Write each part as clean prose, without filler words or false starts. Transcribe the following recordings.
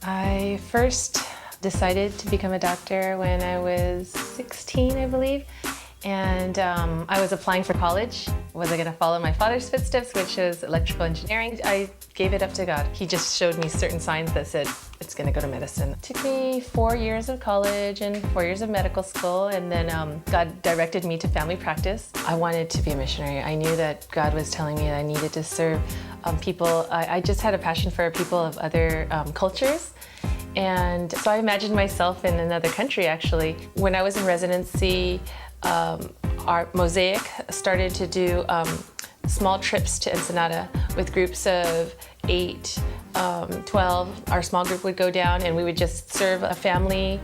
I first decided to become a doctor when I was 16, I believe. And I was applying for college. Was I going to follow my father's footsteps, which was electrical engineering? I gave it up to God. He just showed me certain signs that said, it's going to go to medicine. It took me 4 years of college and 4 years of medical school, and then God directed me to family practice. I wanted to be a missionary. I knew that God was telling me that I needed to serve people. I just had a passion for people of other cultures. And so I imagined myself in another country, actually. When I was in residency, our Mosaic started to do small trips to Ensenada with groups of 8, 12. Our small group would go down and we would just serve a family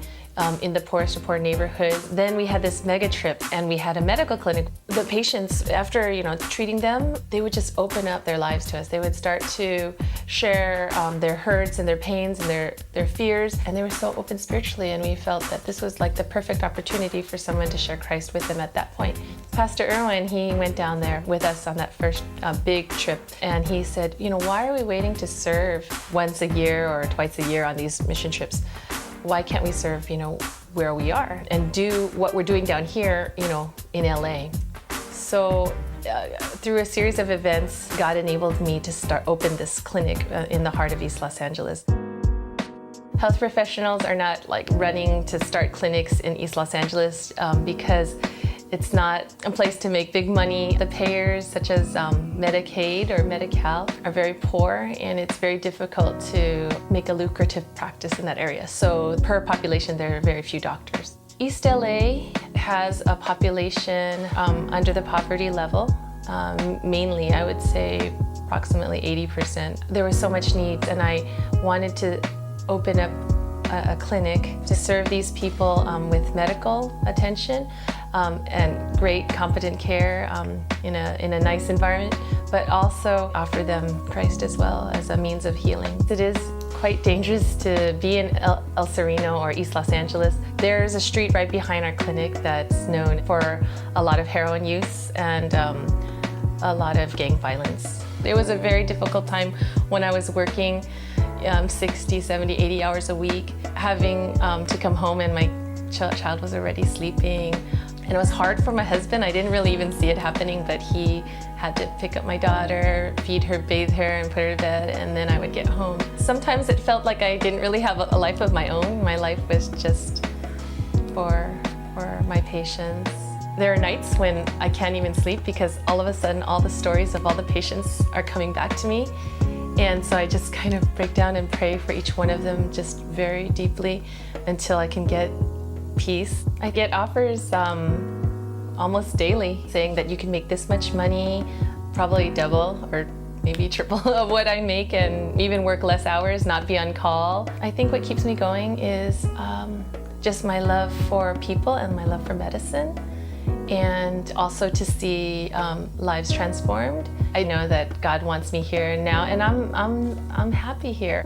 in the poorest of poor neighborhoods. Then we had this mega trip and we had a medical clinic. The patients, after treating them, they would just open up their lives to us. They would start to share their hurts and their pains and their fears, and they were so open spiritually, and we felt that this was like the perfect opportunity for someone to share Christ with them at that point. Pastor Irwin, he went down there with us on that first big trip, and he said, why are we waiting to serve once a year or twice a year on these mission trips? Why can't we serve, where we are and do what we're doing down here, in LA? So through a series of events, God enabled me to open this clinic in the heart of East Los Angeles. Health professionals are not like running to start clinics in East Los Angeles because it's not a place to make big money. The payers, such as Medicaid or Medi-Cal, are very poor, and it's very difficult to make a lucrative practice in that area. So per population, there are very few doctors. East LA has a population under the poverty level. Mainly, I would say approximately 80%. There was so much need, and I wanted to open up a clinic to serve these people with medical attention and great, competent care in a nice environment, but also offer them Christ as well as a means of healing. It is quite dangerous to be in El Sereno or East Los Angeles. There's a street right behind our clinic that's known for a lot of heroin use and a lot of gang violence. It was a very difficult time when I was working 60, 70, 80 hours a week, having to come home and my child was already sleeping. And it was hard for my husband. I didn't really even see it happening, but he had to pick up my daughter, feed her, bathe her, and put her to bed, and then I would get home. Sometimes it felt like I didn't really have a life of my own. My life was just for my patients. There are nights when I can't even sleep because all of a sudden all the stories of all the patients are coming back to me. And so I just kind of break down and pray for each one of them just very deeply until I can get peace. I get offers almost daily saying that you can make this much money, probably double or maybe triple of what I make, and even work less hours, not be on call. I think what keeps me going is just my love for people and my love for medicine, and also to see lives transformed. I know that God wants me here now, and I'm happy here.